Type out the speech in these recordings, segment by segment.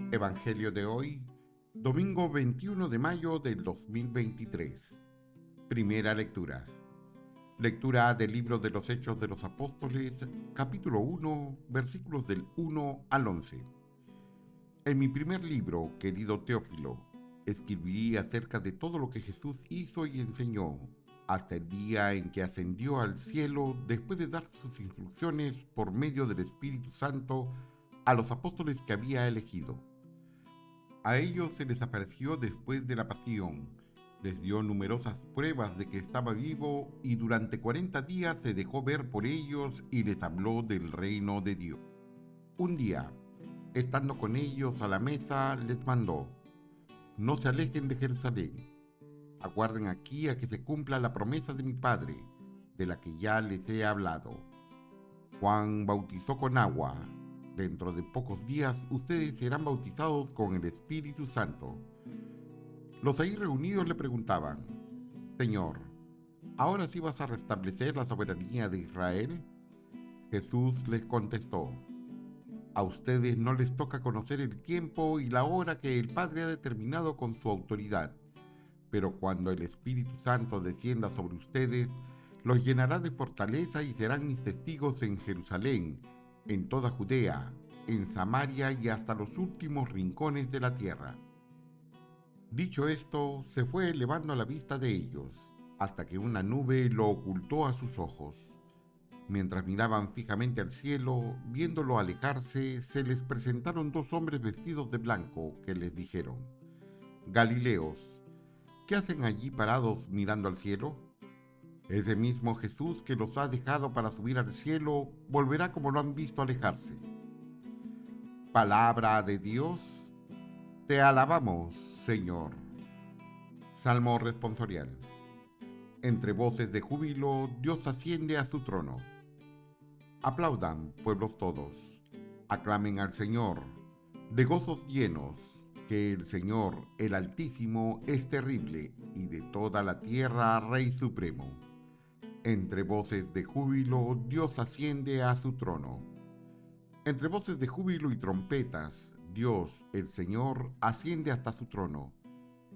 Evangelio de hoy, domingo 21 de mayo del 2023. Primera lectura. Lectura del libro de los Hechos de los Apóstoles, capítulo 1, versículos del 1 al 11. En mi primer libro, querido Teófilo, escribí acerca de todo lo que Jesús hizo y enseñó, hasta el día en que ascendió al cielo después de dar sus instrucciones por medio del Espíritu Santo a los apóstoles que había elegido. A ellos se les apareció después de la pasión, les dio numerosas pruebas de que estaba vivo y durante 40 días se dejó ver por ellos y les habló del reino de Dios. Un día, estando con ellos a la mesa, les mandó: no se alejen de Jerusalén, aguarden aquí a que se cumpla la promesa de mi Padre, de la que ya les he hablado. Juan bautizó con agua. Dentro de pocos días ustedes serán bautizados con el Espíritu Santo. Los ahí reunidos le preguntaban: Señor, ¿ahora sí vas a restablecer la soberanía de Israel? Jesús les contestó: a ustedes no les toca conocer el tiempo y la hora que el Padre ha determinado con su autoridad, pero cuando el Espíritu Santo descienda sobre ustedes, los llenará de fortaleza y serán mis testigos en Jerusalén, en toda Judea, en Samaria y hasta los últimos rincones de la tierra. Dicho esto, se fue elevando a la vista de ellos, hasta que una nube lo ocultó a sus ojos. Mientras miraban fijamente al cielo, viéndolo alejarse, se les presentaron dos hombres vestidos de blanco, que les dijeron: Galileos, ¿qué hacen allí parados mirando al cielo? Ese mismo Jesús que los ha dejado para subir al cielo, volverá como lo han visto alejarse. Palabra de Dios, te alabamos, Señor. Salmo responsorial. Entre voces de júbilo, Dios asciende a su trono. Aplaudan, pueblos todos, aclamen al Señor, de gozos llenos, que el Señor, el Altísimo, es terrible, y de toda la tierra Rey supremo. Entre voces de júbilo, Dios asciende a su trono. Entre voces de júbilo y trompetas, Dios, el Señor, asciende hasta su trono.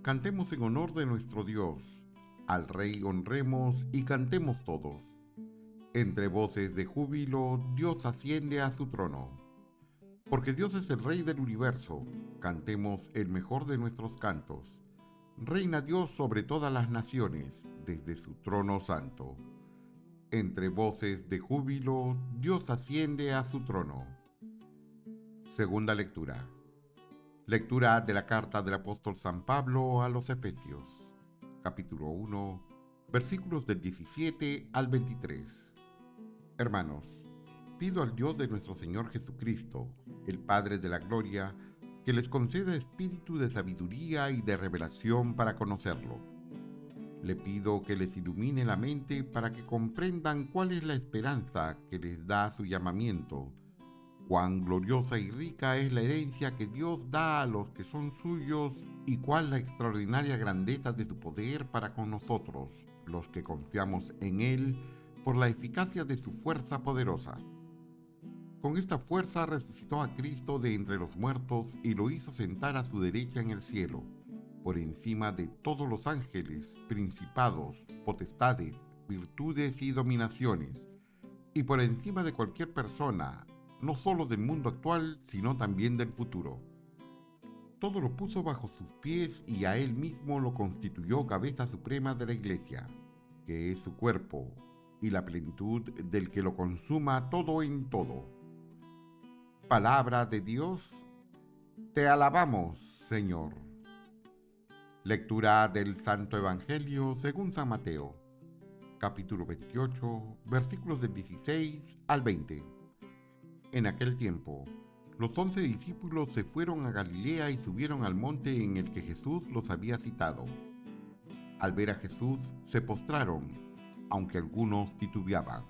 Cantemos en honor de nuestro Dios, al Rey honremos y cantemos todos. Entre voces de júbilo, Dios asciende a su trono. Porque Dios es el Rey del universo, cantemos el mejor de nuestros cantos. Reina Dios sobre todas las naciones, desde su trono santo. Entre voces de júbilo, Dios asciende a su trono. Segunda lectura. Lectura de la carta del apóstol San Pablo a los Efesios, capítulo 1, versículos del 17 al 23. Hermanos, pido al Dios de nuestro Señor Jesucristo, el Padre de la Gloria, que les conceda espíritu de sabiduría y de revelación para conocerlo. Le pido que les ilumine la mente para que comprendan cuál es la esperanza que les da su llamamiento, cuán gloriosa y rica es la herencia que Dios da a los que son suyos y cuál la extraordinaria grandeza de su poder para con nosotros, los que confiamos en Él, por la eficacia de su fuerza poderosa. Con esta fuerza resucitó a Cristo de entre los muertos y lo hizo sentar a su derecha en el cielo, por encima de todos los ángeles, principados, potestades, virtudes y dominaciones, y por encima de cualquier persona, no solo del mundo actual, sino también del futuro. Todo lo puso bajo sus pies y a él mismo lo constituyó cabeza suprema de la Iglesia, que es su cuerpo, y la plenitud del que lo consuma todo en todo. Palabra de Dios, te alabamos, Señor. Lectura del Santo Evangelio según San Mateo, capítulo 28, versículos del 16 al 20. En aquel tiempo, los 11 discípulos se fueron a Galilea y subieron al monte en el que Jesús los había citado. Al ver a Jesús, se postraron, aunque algunos titubeaban.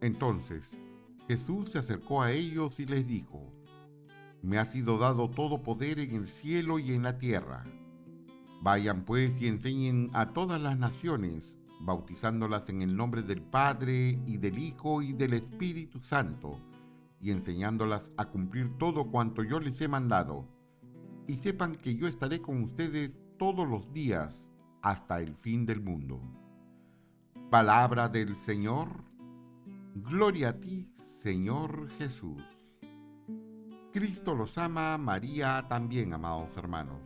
Entonces, Jesús se acercó a ellos y les dijo: Me ha sido dado todo poder en el cielo y en la tierra. Vayan pues y enseñen a todas las naciones, bautizándolas en el nombre del Padre, y del Hijo, y del Espíritu Santo, y enseñándolas a cumplir todo cuanto yo les he mandado. Y sepan que yo estaré con ustedes todos los días hasta el fin del mundo. Palabra del Señor. Gloria a ti, Señor Jesús. Cristo los ama, María también, amados hermanos.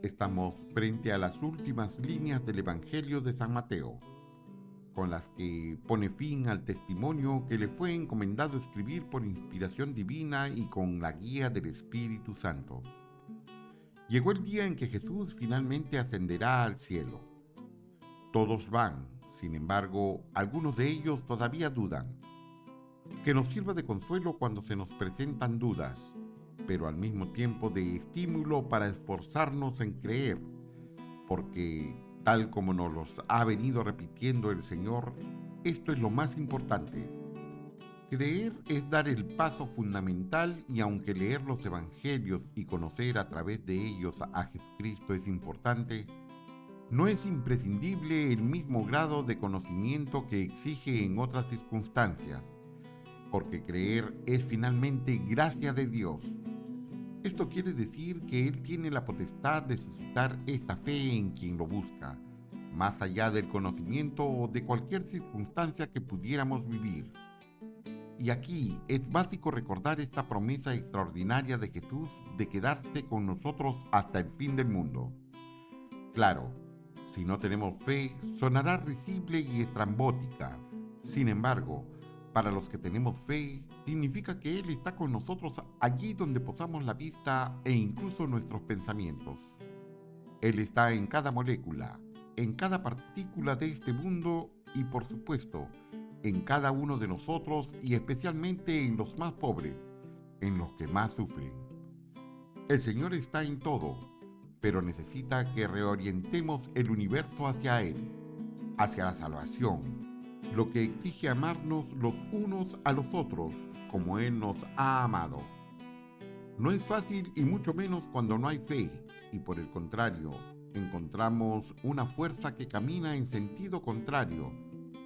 Estamos frente a las últimas líneas del Evangelio de San Mateo, con las que pone fin al testimonio que le fue encomendado escribir por inspiración divina y con la guía del Espíritu Santo. Llegó el día en que Jesús finalmente ascenderá al cielo. Todos van, sin embargo, algunos de ellos todavía dudan. Que nos sirva de consuelo cuando se nos presentan dudas, pero al mismo tiempo de estímulo para esforzarnos en creer, porque, tal como nos los ha venido repitiendo el Señor, esto es lo más importante. Creer es dar el paso fundamental y aunque leer los Evangelios y conocer a través de ellos a Jesucristo es importante, no es imprescindible el mismo grado de conocimiento que exige en otras circunstancias, porque creer es finalmente gracia de Dios. Esto quiere decir que Él tiene la potestad de suscitar esta fe en quien lo busca, más allá del conocimiento o de cualquier circunstancia que pudiéramos vivir. Y aquí es básico recordar esta promesa extraordinaria de Jesús de quedarse con nosotros hasta el fin del mundo. Claro, si no tenemos fe, sonará risible y estrambótica. Sin embargo, para los que tenemos fe, significa que Él está con nosotros allí donde posamos la vista e incluso nuestros pensamientos. Él está en cada molécula, en cada partícula de este mundo y, por supuesto, en cada uno de nosotros y especialmente en los más pobres, en los que más sufren. El Señor está en todo, pero necesita que reorientemos el universo hacia Él, hacia la salvación, lo que exige amarnos los unos a los otros, como Él nos ha amado. No es fácil y mucho menos cuando no hay fe, y por el contrario, encontramos una fuerza que camina en sentido contrario,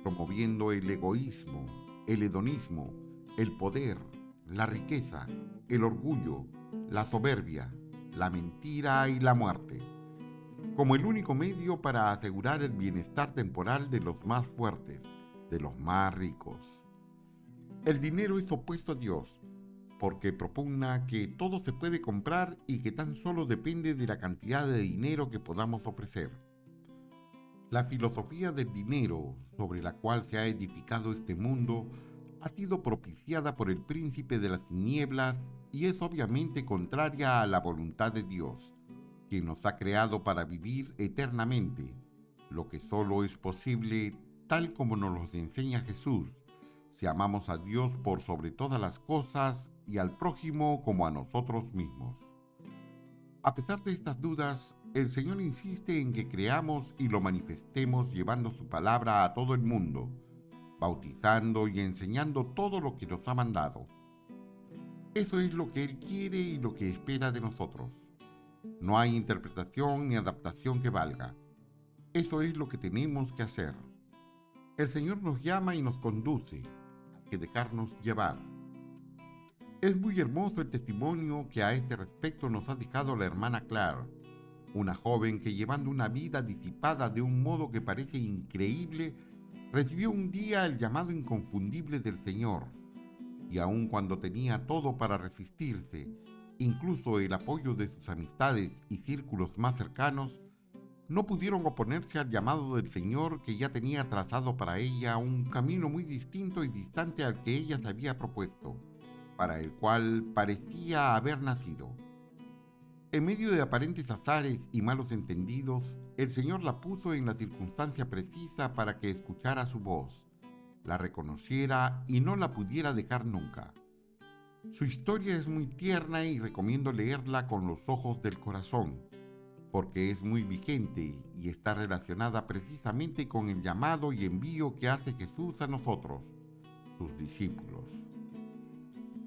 promoviendo el egoísmo, el hedonismo, el poder, la riqueza, el orgullo, la soberbia, la mentira y la muerte, como el único medio para asegurar el bienestar temporal de los más fuertes, de los más ricos. El dinero es opuesto a Dios, porque propugna que todo se puede comprar y que tan solo depende de la cantidad de dinero que podamos ofrecer. La filosofía del dinero, sobre la cual se ha edificado este mundo, ha sido propiciada por el príncipe de las tinieblas y es obviamente contraria a la voluntad de Dios, quien nos ha creado para vivir eternamente, lo que solo es posible tal como nos lo enseña Jesús, si amamos a Dios por sobre todas las cosas y al prójimo como a nosotros mismos. A pesar de estas dudas, el Señor insiste en que creamos y lo manifestemos llevando su palabra a todo el mundo, bautizando y enseñando todo lo que nos ha mandado. Eso es lo que Él quiere y lo que espera de nosotros. No hay interpretación ni adaptación que valga. Eso es lo que tenemos que hacer. El Señor nos llama y nos conduce. Hay que dejarnos llevar. Es muy hermoso el testimonio que a este respecto nos ha dejado la hermana Claire, una joven que, llevando una vida disipada de un modo que parece increíble, recibió un día el llamado inconfundible del Señor, y aun cuando tenía todo para resistirse, incluso el apoyo de sus amistades y círculos más cercanos, no pudieron oponerse al llamado del Señor, que ya tenía trazado para ella un camino muy distinto y distante al que ella se había propuesto, para el cual parecía haber nacido. En medio de aparentes azares y malos entendidos, el Señor la puso en la circunstancia precisa para que escuchara su voz, la reconociera y no la pudiera dejar nunca. Su historia es muy tierna y recomiendo leerla con los ojos del corazón, porque es muy vigente y está relacionada precisamente con el llamado y envío que hace Jesús a nosotros, sus discípulos.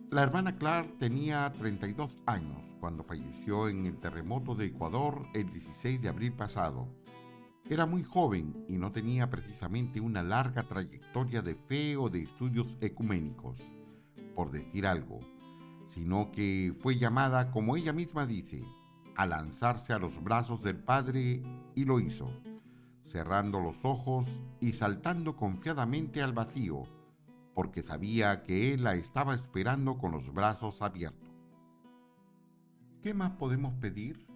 La hermana Claire tenía 32 años cuando falleció en el terremoto de Ecuador el 16 de abril pasado. Era muy joven y no tenía precisamente una larga trayectoria de fe o de estudios ecuménicos, por decir algo, sino que fue llamada, como ella misma dice, a lanzarse a los brazos del Padre, y lo hizo, cerrando los ojos y saltando confiadamente al vacío, porque sabía que Él la estaba esperando con los brazos abiertos. ¿Qué más podemos pedir?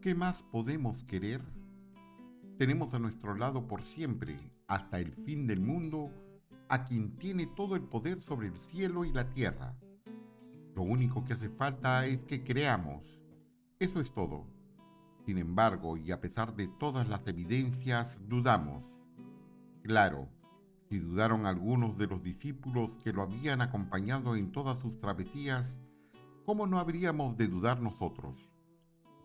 ¿Qué más podemos querer? Tenemos a nuestro lado por siempre, hasta el fin del mundo, a quien tiene todo el poder sobre el cielo y la tierra. Lo único que hace falta es que creamos. Eso es todo. Sin embargo, y a pesar de todas las evidencias, dudamos. Claro, si dudaron algunos de los discípulos que lo habían acompañado en todas sus travesías, ¿cómo no habríamos de dudar nosotros?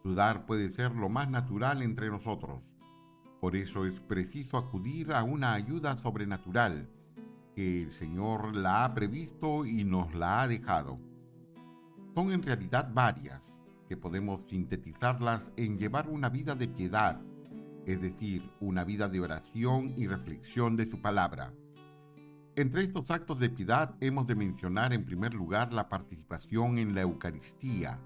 Dudar puede ser lo más natural entre nosotros. Por eso es preciso acudir a una ayuda sobrenatural, que el Señor la ha previsto y nos la ha dejado. Son en realidad varias, que podemos sintetizarlas en llevar una vida de piedad, es decir, una vida de oración y reflexión de su palabra. Entre estos actos de piedad hemos de mencionar en primer lugar la participación en la Eucaristía,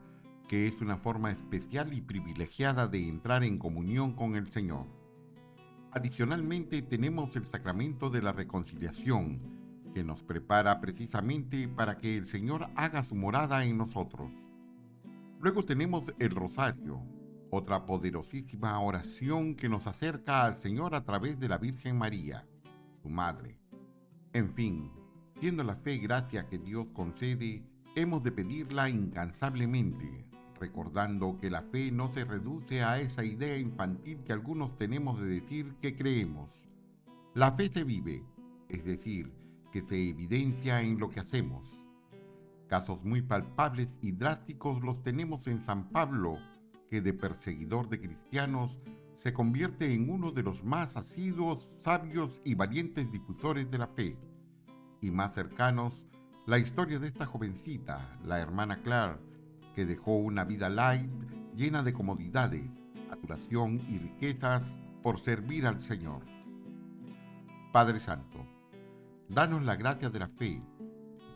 que es una forma especial y privilegiada de entrar en comunión con el Señor. Adicionalmente tenemos el sacramento de la reconciliación, que nos prepara precisamente para que el Señor haga su morada en nosotros. Luego tenemos el rosario, otra poderosísima oración que nos acerca al Señor a través de la Virgen María, su Madre. En fin, siendo la fe gracia que Dios concede, hemos de pedirla incansablemente, recordando que la fe no se reduce a esa idea infantil que algunos tenemos de decir que creemos. La fe se vive, es decir, que se evidencia en lo que hacemos. Casos muy palpables y drásticos los tenemos en San Pablo, que de perseguidor de cristianos se convierte en uno de los más asiduos, sabios y valientes difusores de la fe. Y más cercanos, la historia de esta jovencita, la hermana Clare, que dejó una vida light llena de comodidades, adulación y riquezas por servir al Señor. Padre Santo, danos la gracia de la fe,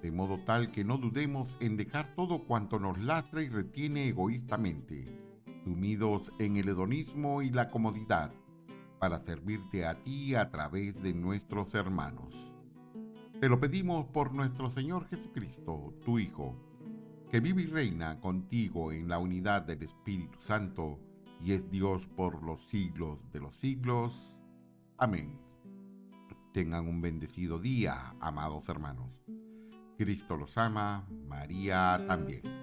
de modo tal que no dudemos en dejar todo cuanto nos lastra y retiene egoístamente, sumidos en el hedonismo y la comodidad, para servirte a ti a través de nuestros hermanos. Te lo pedimos por nuestro Señor Jesucristo, tu Hijo, que vive y reina contigo en la unidad del Espíritu Santo, y es Dios por los siglos de los siglos. Amén. Tengan un bendecido día, amados hermanos. Cristo los ama, María también.